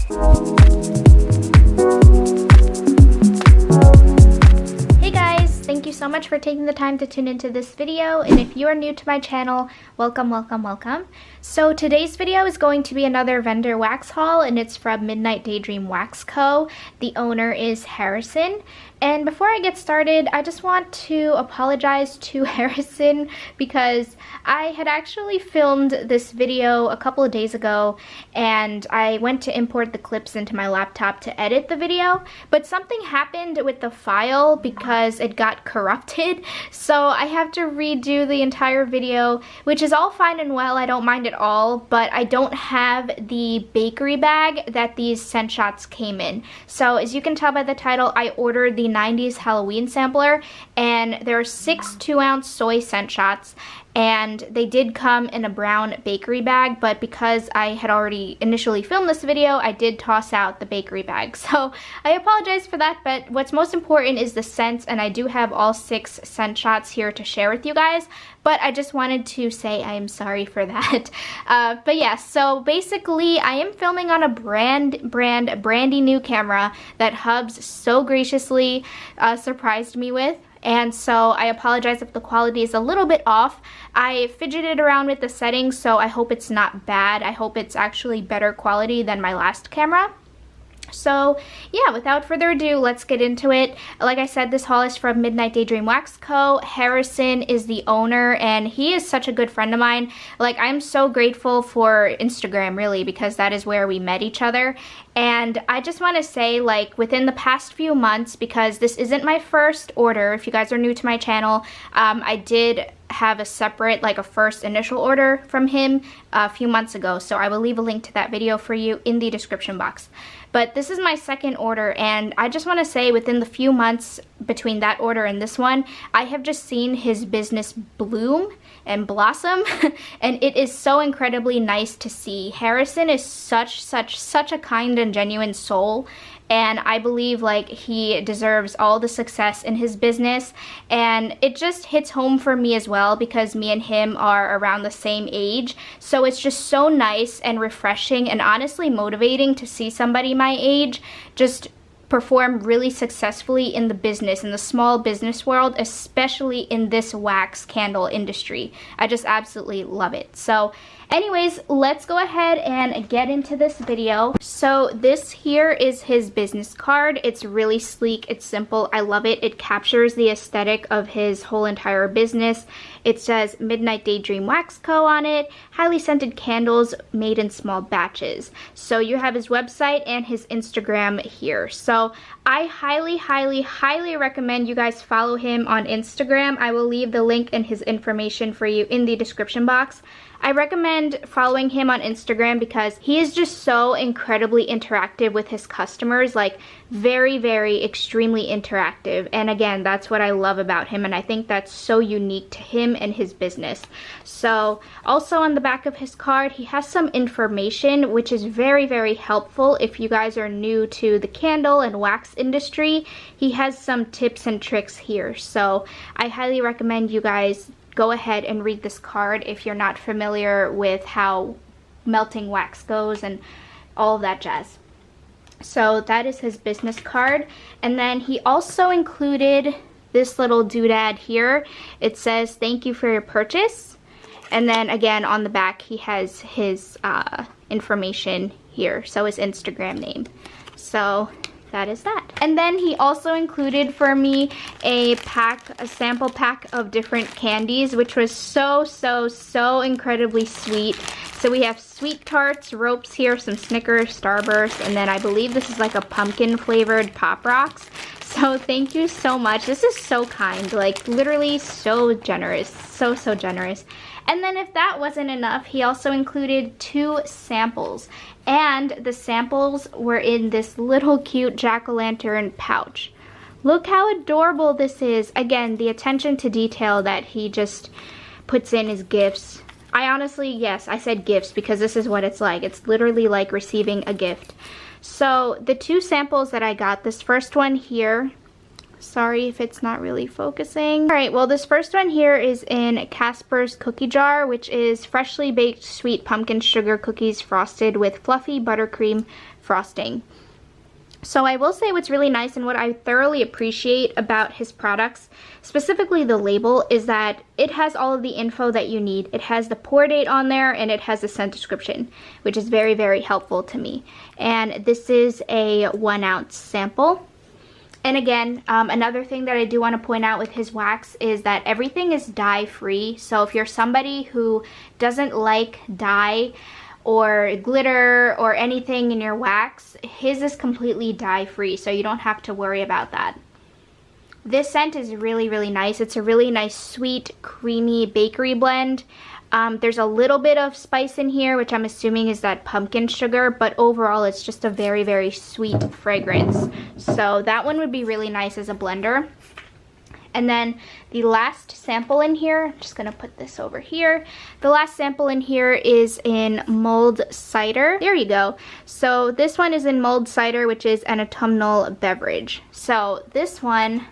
Hey guys, thank you so much for taking the time to tune into this video, and if you are new to my channel, welcome, welcome, welcome. So today's video is going to be another vendor wax haul, and it's from Midnight Daydream Wax Co. The owner is Harrison. And before I get started, I just want to apologize to Harrison because I had actually filmed this video a couple of days ago and I went to import the clips into my laptop to edit the video, but something happened with the file because it got corrupted, so I have to redo the entire video, which is all fine and well, I don't mind at all, but I don't have the bakery bag that these scent shots came in. So as you can tell by the title, I ordered the 90s Halloween sampler, and there are 6 2-ounce soy scent shots, and they did come in a brown bakery bag, but because I had already initially filmed this video, I did toss out the bakery bag. So I apologize for that, but what's most important is the scents, and I do have all 6 scent shots here to share with you guys, but I just wanted to say I am sorry for that. But yeah, so basically I am filming on a brandy new camera that Hubs so graciously surprised me with. And so I apologize if the quality is a little bit off. I fidgeted around with the settings, so I hope it's not bad. I hope it's actually better quality than my last camera. So yeah, without further ado, let's get into it. Like I said, this haul is from Midnight Daydream Wax Co. Harrison is the owner, and he is such a good friend of mine. Like, I'm so grateful for Instagram, really, because that is where we met each other. And I just want to say, like, within the past few months, because this isn't my first order, if you guys are new to my channel, I did have a separate, like, a first initial order from him a few months ago, so I will leave a link to that video for you in the description box. But this is my second order, and I just want to say within the few months between that order and this one, I have just seen his business bloom and blossom, and it is so incredibly nice to see. Harrison is such a kind and genuine soul, and I believe, like, he deserves all the success in his business, and it just hits home for me as well because me and him are around the same age, so it's just so nice and refreshing and honestly motivating to see somebody my age just perform really successfully in the business, in the small business world, especially in this wax candle industry. I just absolutely love it. So anyways, let's go ahead and get into this video. So this here is his business card. It's really sleek, it's simple, I love it. It captures the aesthetic of his whole entire business. It says Midnight Daydream Wax Co. on it, highly scented candles made in small batches. So you have his website and his Instagram here. So I highly recommend you guys follow him on Instagram. I will leave the link and his information for you in the description box. I recommend following him on Instagram because he is just so incredibly interactive with his customers, like very extremely interactive, and again, that's what I love about him, and I think that's so unique to him and his business. So also on the back of his card, he has some information which is very helpful if you guys are new to the candle and wax industry. He has some tips and tricks here, so I highly recommend you guys go ahead and read this card if you're not familiar with how melting wax goes and all of that jazz. So that is his business card, and then he also included this little doodad here. It says thank you for your purchase, and then again on the back he has his information here, so his Instagram name. So that is that. And then he also included for me a sample pack of different candies, which was so incredibly sweet. So we have sweet tarts, ropes here, some Snickers, Starburst, and then I believe this is like a pumpkin flavored Pop Rocks. So thank you so much. This is so kind, like literally so generous, so generous. And then if that wasn't enough, he also included 2 samples. And the samples were in this little cute jack-o'-lantern pouch. Look how adorable this is. Again, the attention to detail that he just puts in his gifts. I honestly, yes, I said gifts because this is what it's like. It's literally like receiving a gift. So the 2 samples that I got, this first one here, sorry if it's not really focusing. Alright, well this first one here is in Casper's Cookie Jar, which is freshly baked sweet pumpkin sugar cookies frosted with fluffy buttercream frosting. So I will say what's really nice and what I thoroughly appreciate about his products, specifically the label, is that it has all of the info that you need. It has the pour date on there and it has the scent description, which is very, very helpful to me. And this is a 1 ounce sample. And again, another thing that I do want to point out with his wax is that everything is dye free. So if you're somebody who doesn't like dye or glitter or anything in your wax, his is completely dye free, so you don't have to worry about that. This scent is really, really nice. It's a really nice, sweet, creamy bakery blend. There's a little bit of spice in here, which I'm assuming is that pumpkin sugar, but overall it's just a very, very sweet fragrance. So that one would be really nice as a blender. And then the last sample in here, I'm just gonna put this over here. The last sample in here is in Mulled Cider. There you go. So this one is in Mulled Cider, which is an autumnal beverage. So this one,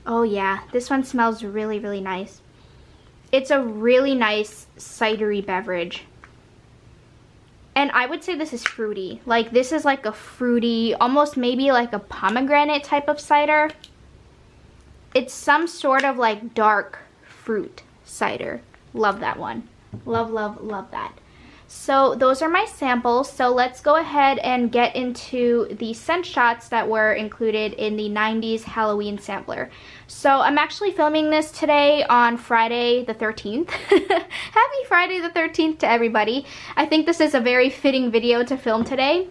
oh yeah, this one smells really, really nice. It's a really nice cidery beverage. And I would say this is fruity. Like, this is like a fruity, almost maybe like a pomegranate type of cider. It's some sort of like dark fruit cider. Love that one. Love, love, love that. So those are my samples. So let's go ahead and get into the scent shots that were included in the 90s Halloween sampler. So I'm actually filming this today on Friday the 13th. Happy Friday the 13th to everybody. I think this is a very fitting video to film today.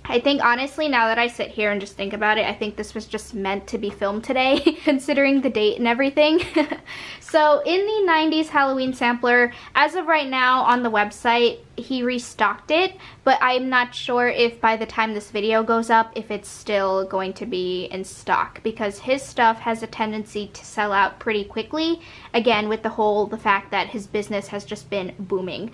I think honestly, now that I sit here and just think about it, I think this was just meant to be filmed today, considering the date and everything. So in the 90s Halloween sampler, as of right now on the website, he restocked it, but I'm not sure if by the time this video goes up, if it's still going to be in stock, because his stuff has a tendency to sell out pretty quickly, again, with the fact that his business has just been booming.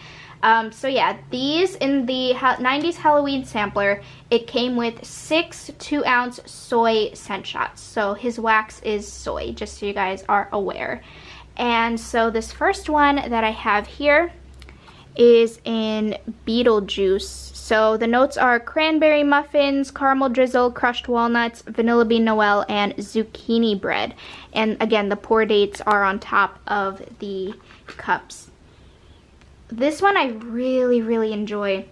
So yeah, these in the 90s Halloween sampler, it came with 6 2-ounce soy scent shots. So his wax is soy, just so you guys are aware. And so this first one that I have here is in Beetlejuice. So the notes are cranberry muffins, caramel drizzle, crushed walnuts, vanilla bean noel, and zucchini bread. And again, the pour dates are on top of the cups. This one I really, really enjoy.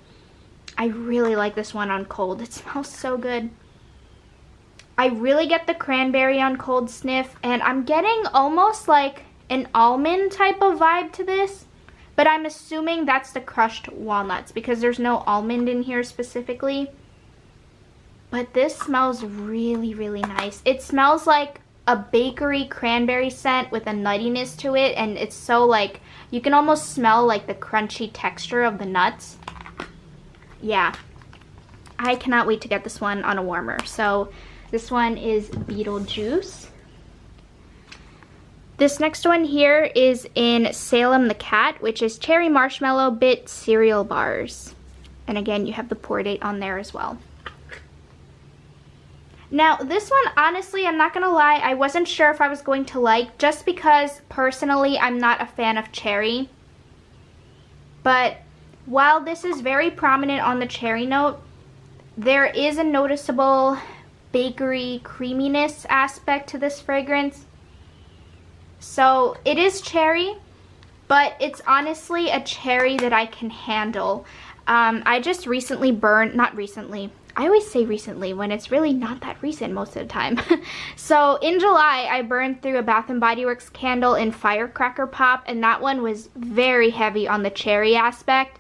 I really like this one on cold. It smells so good. I really get the cranberry on cold sniff, and I'm getting almost like an almond type of vibe to this, but I'm assuming that's the crushed walnuts because there's no almond in here specifically. But this smells really, really nice. It smells like a bakery cranberry scent with a nuttiness to it, and it's so like, you can almost smell like the crunchy texture of the nuts. Yeah, I cannot wait to get this one on a warmer. So this one is Beetlejuice. This next one here is in Salem the Cat, which is cherry marshmallow bit cereal bars. And again, you have the pour date on there as well. Now, this one, honestly, I'm not gonna lie, I wasn't sure if I was going to like, just because personally I'm not a fan of cherry. But while this is very prominent on the cherry note, there is a noticeable bakery creaminess aspect to this fragrance. So it is cherry, but it's honestly a cherry that I can handle. I just recently burned, not recently, I always say recently when it's really not that recent most of the time. So in July, I burned through a Bath & Body Works candle in Firecracker Pop, and that one was very heavy on the cherry aspect,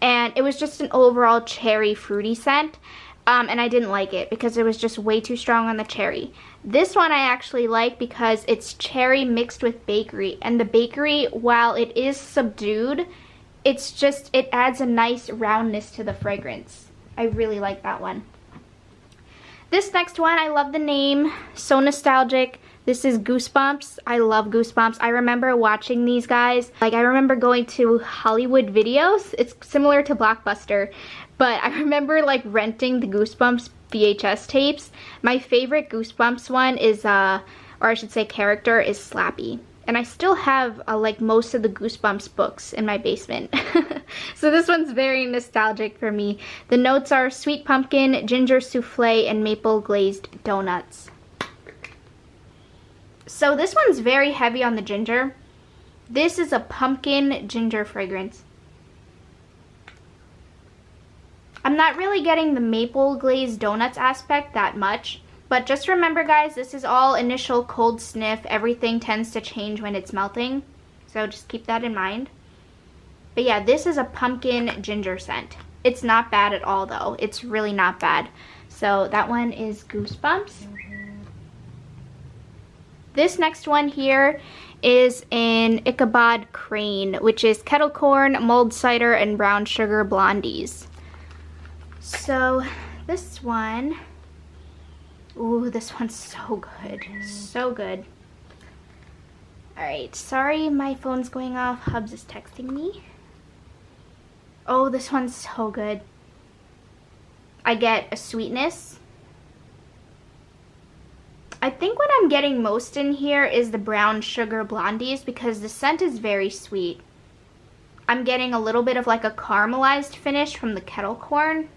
and it was just an overall cherry fruity scent. And I didn't like it because it was just way too strong on the cherry. This one I actually like because it's cherry mixed with bakery, and the bakery, while it is subdued, it's just, it adds a nice roundness to the fragrance. I really like that one. This next one, I love the name, so nostalgic. This is Goosebumps. I love Goosebumps. I remember watching these guys. Like, I remember going to Hollywood Videos. It's similar to Blockbuster, but I remember like renting the Goosebumps VHS tapes. My favorite Goosebumps one is, or I should say character, is Slappy. And I still have like most of the Goosebumps books in my basement. So this one's very nostalgic for me. The notes are sweet pumpkin, ginger souffle, and maple glazed donuts. So this one's very heavy on the ginger. This is a pumpkin ginger fragrance. I'm not really getting the maple glazed donuts aspect that much. But just remember, guys, this is all initial cold sniff. Everything tends to change when it's melting. So just keep that in mind. But yeah, this is a pumpkin ginger scent. It's not bad at all, though. It's really not bad. So that one is Goosebumps. This next one here is in Ichabod Crane, which is kettle corn, mulled cider, and brown sugar blondies. So this one, ooh, this one's so good. So good. Alright, sorry my phone's going off. Hubs is texting me. Oh, this one's so good. I get a sweetness. I think what I'm getting most in here is the brown sugar blondies because the scent is very sweet. I'm getting a little bit of like a caramelized finish from the kettle corn.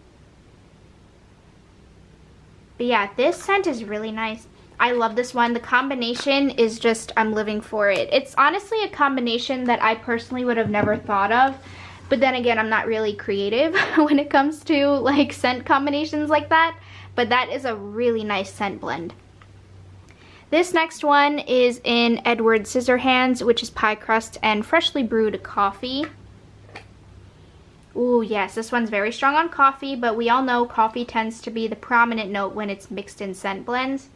But yeah, this scent is really nice. I love this one. The combination is just, I'm living for it. It's honestly a combination that I personally would have never thought of. But then again, I'm not really creative when it comes to like scent combinations like that. But that is a really nice scent blend. This next one is in Edward Scissorhands, which is pie crust and freshly brewed coffee. Ooh, yes, this one's very strong on coffee, but we all know coffee tends to be the prominent note when it's mixed in scent blends.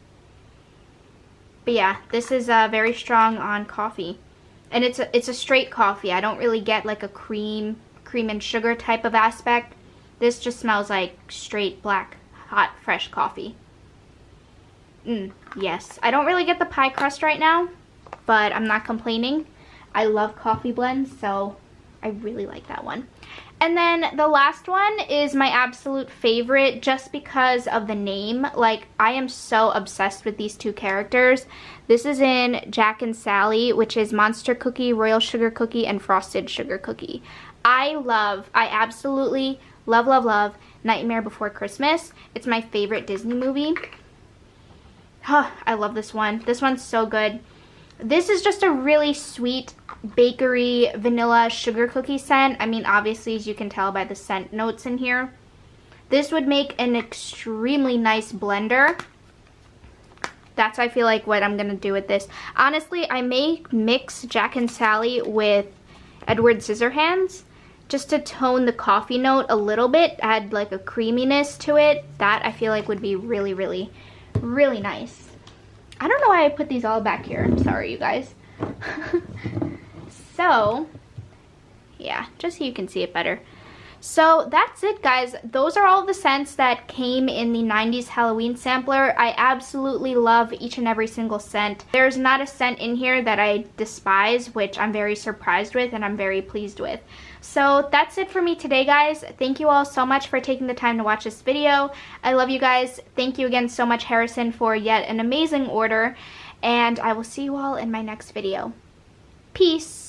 But yeah, this is very strong on coffee. And it's a straight coffee. I don't really get like a cream and sugar type of aspect. This just smells like straight black, hot, fresh coffee. Yes, I don't really get the pie crust right now, but I'm not complaining. I love coffee blends, so I really like that one. And then the last one is my absolute favorite just because of the name. Like, I am so obsessed with these two characters. This is in Jack and Sally, which is Monster Cookie, Royal Sugar Cookie, and Frosted Sugar Cookie. I absolutely love Nightmare Before Christmas. It's my favorite Disney movie. Oh, I love this one. This one's so good. This is just a really sweet bakery vanilla sugar cookie scent. I mean, obviously, as you can tell by the scent notes in here. This would make an extremely nice blender. That's, I feel like, what I'm going to do with this. Honestly, I may mix Jack and Sally with Edward Scissorhands just to tone the coffee note a little bit, add like a creaminess to it. That, I feel like, would be really, really, really nice. I don't know why I put these all back here. I'm sorry, you guys. So, yeah, just so you can see it better. So that's it, guys. Those are all the scents that came in the 90s Halloween sampler. I absolutely love each and every single scent. There's not a scent in here that I despise, which I'm very surprised with and I'm very pleased with. So that's it for me today, guys. Thank you all so much for taking the time to watch this video. I love you guys. Thank you again so much, Harrison, for yet an amazing order. And I will see you all in my next video. Peace.